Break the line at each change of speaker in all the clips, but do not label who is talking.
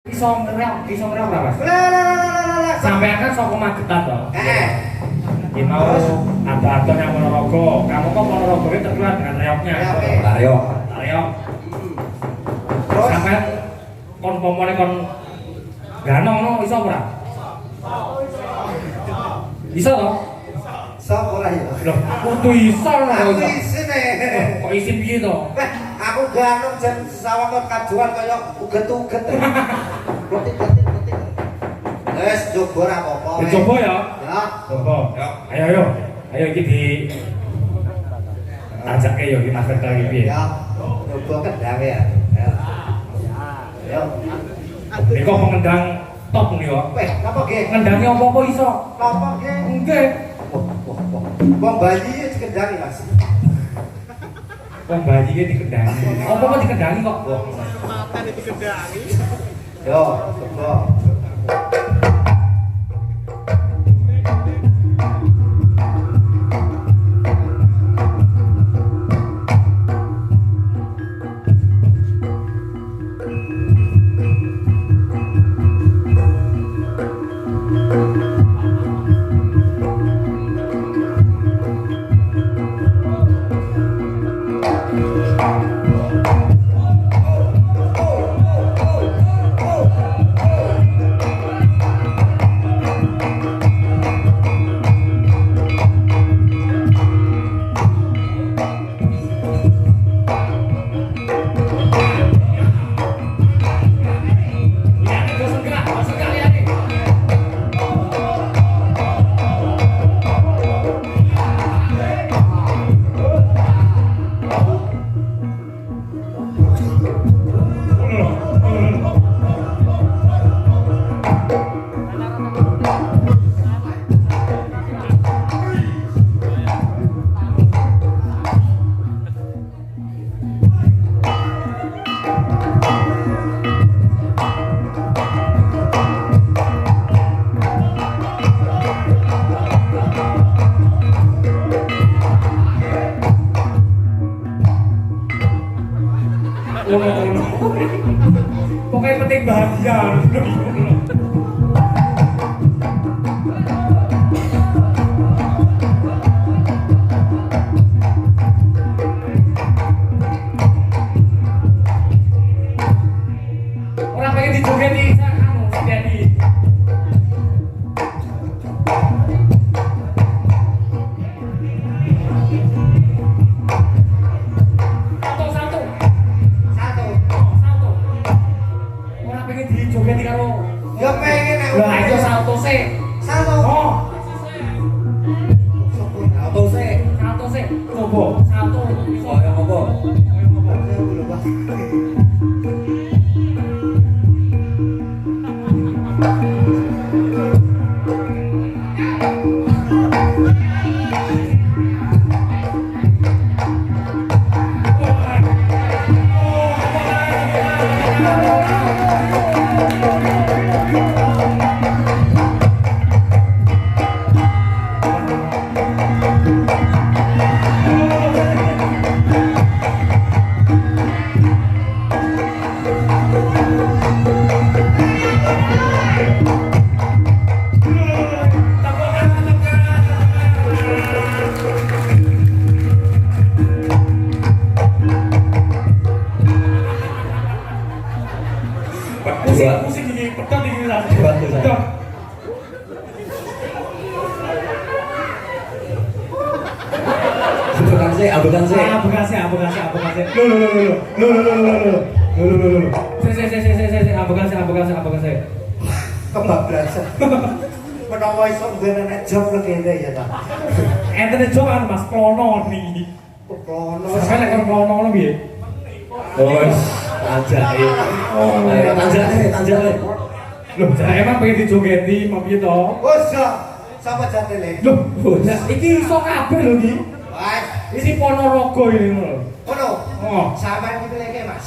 Iso ngereok ora, Mas? Sampeyan kan saka Magetan to. Iki mau ada yang Ponorogo. Kamu kok Ponorogo itu terkenal dengan reoknya. Reok. Sampeyan kon pomone kon ganong no iso ora? Iso to?
Iso ora ya?
Loh, kudu iso lho.
Aku isine.
Kok isi piye to?
Aku ganong jan sawang kajuan kaya uget-uget. Klotik. Wes coba ora apa-apa.
Coba ya.
Ya.
Coba. Ayo. Ayo iki di ajake yo iki Mas Rekta iki piye?
Ya. Coba kendang ya. Ayo.
Nek kok pengendang top nih yo.
Napa nggih?
Ngendangi apa-apa iso.
Napa nggih?
Nggih.
Wong Bali iki dikendangi, Mas.
Wong bayi iki dikendangi. Apa dikendangi kok?
Matane dikendangi.
Yo, coba.
Pokoknya penting bahagia. Orang pengen dijogeti anu si Dedi. Satu. Orang pengen dijogeti karo.
Ya pengen aku.
Lah itu salto sih.
Salto.
Oh,
Salto sih.
salto sih. Coba salto. Iso ya apa? Musik ini pedot ini lah.
Bantu saya.
Pedot.
Ambekan sih.
Abekase. Abekase.
Kebablasan. Menawa iso ngene job ngene ya ta.
Enten job kan Mas klono niki.
Klono.
Sampe lek klono ngono piye?
Wes, tanjake. Ayo tanjake.
Loh, jare emang pengen dijogeti mau piye to?
Wes, sapa jatele?
Loh, lah iki iso kabeh lho iki.
Wes,
Ini Ponorogo ini lho.
ono.
Oh,
Sampai dipilihke, Mas.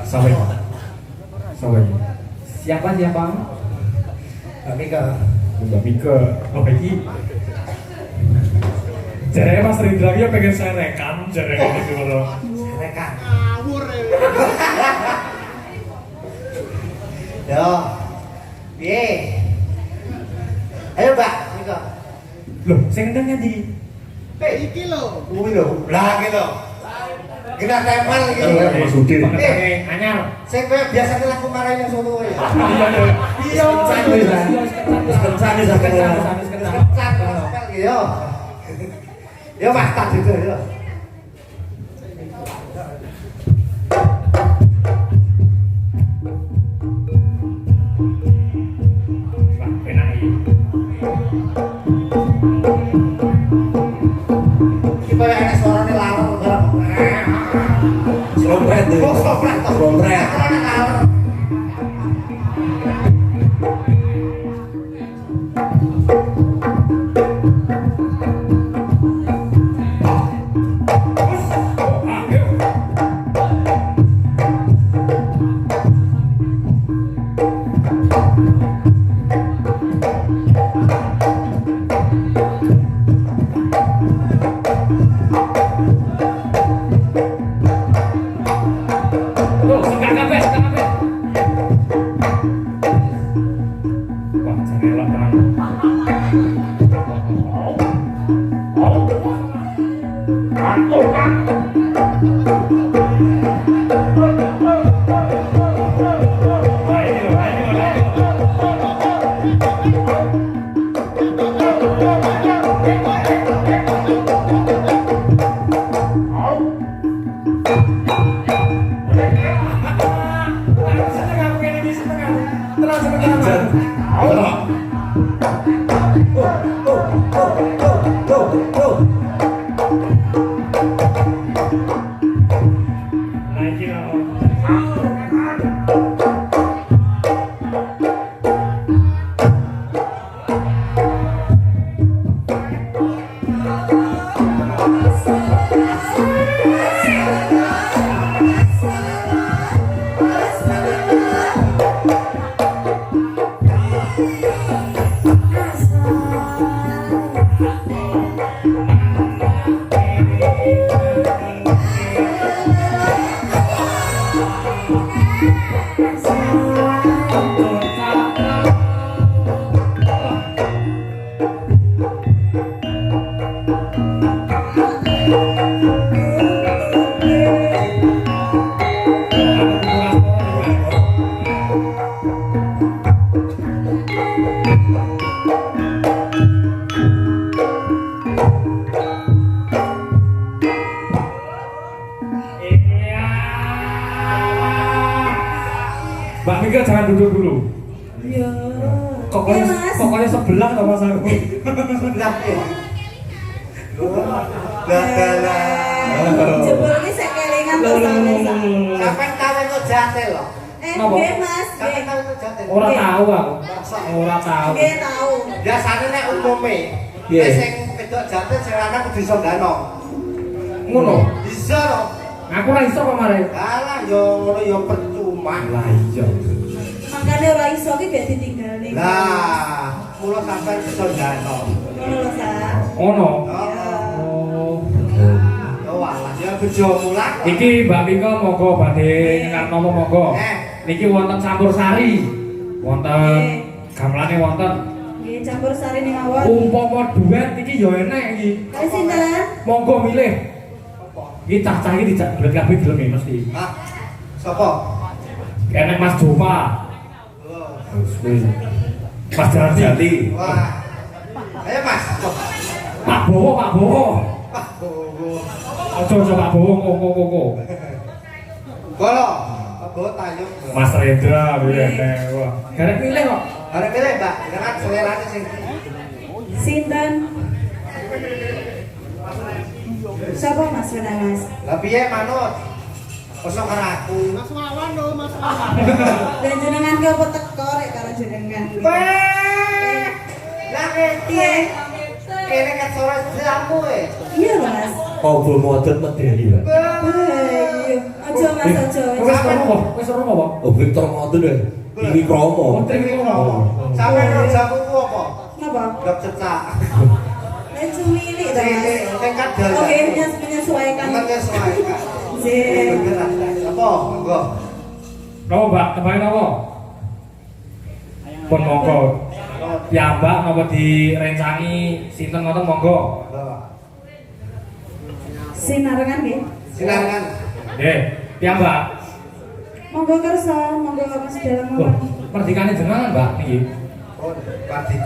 sampai. Siapa?
Mbak Mika.
Mbak Mika. Oh, iki. Jare Mas Rindra iki pengen serekan jare gitu lho.
Rekan.
Ngawur.
Yo. Piye? Ayo, Mbak. Niku.
Loh, sing ndang ndi?
Iki lho.
Kuwi lho. Lah iki lho. Kita tempel iki.
Mas Udin.
Anyar.
Sing koyo biasane laku marahi yang Solo ya.
Iya, iya.
Iya.
Wis kencan wis akeh.
Kencan tempel iki yo. Yo Mas tak itu yo. Kita yang ada suaranya laler bareng.
Slompret tuh.
Slompret.
Slompret.
Suaranya laler.
Loh, sengkak kabeh. Wah, jenelok tenan. Mbak Mika jangan duduk dulu.
Iya.
Pokoknya sebelah sama Mas aku.
Sebelah ya. Lah.
Jebul iki sekelingan to sampeyan.
Sampai tahu itu jate loh.
Nggih Mas,
Sampai
nggih.
tahu itu jate.
Ora tahu aku. Ora tahu.
Nggih tahu.
Biasane nek umume
Piye?
sing wedok jate sing lanang kudu iso ndano.
Ngono.
Bisa loh.
Aku ora iso kok mare.
Alah yo ngono yo percuma.
Lah iya.
Makane ora iso ki gak ditinggali.
Lah, kula sampai iso ndano.
Ngono lho, Sa.
Ono.
Oh,
Oh.
walah ya bejo mulak.
Iki Mbak Mika monggo badhe nyekat nomo monggo. Niki wonten campur sari. Wonten gamelane wonten.
Nggih, campur sari ning mawon.
Umpama duet iki yo enek iki.
Kali sinten?
Monggo milih. Iki cah-cah iki dijak duet kabeh gelem ya mesti.
Hah? Sopo?
Enek Mas Jova. Mas Jardi.
Wah. Ayo Mas.
Pak Bowo, Pak Bowo.
Wah, bowo.
Ojo Pak Bowo koko.
Golo. Bowo tayung.
Mas Rendra enek. Wah, garek milih kok.
Arep pilih, Mbak. Dengan selerane sing
Sinten? Sapa Mas Renang Mas?
Lah piye manut? Kosong karo aku.
Mas Wawan lho, Mas Wawan.
Dan jenengan ki apa teko rek karo jenengan?
Lah piye? Kene kan sore jamu e.
Iya lho Mas.
Apa modern medeni, Pak?
Iya. Aja Mas aja.
Wis ora apa?
Oh, Victor modern ya. Ini kromo.
Kontring iki ngono.
Sampe ro jamu ku apa?
Napa?
Dok cecak.
Nek cumilik to Mas.
Sing kadal.
Oke, menyesuaikan.
Menyesuaikan.
Zin.
Apa? Monggo.
Napa, Mbak? Tembahin apa? Pun monggo. Piyambak napa direncangi sinten ngoten monggo.
Sinarengan nggih.
Silakan.
Nggih, piyambak.
Monggo kersa, monggo Mas dalam
Oh,
monggo.
perdikane jenengan, Mbak niki.
Oh, Pak Diko.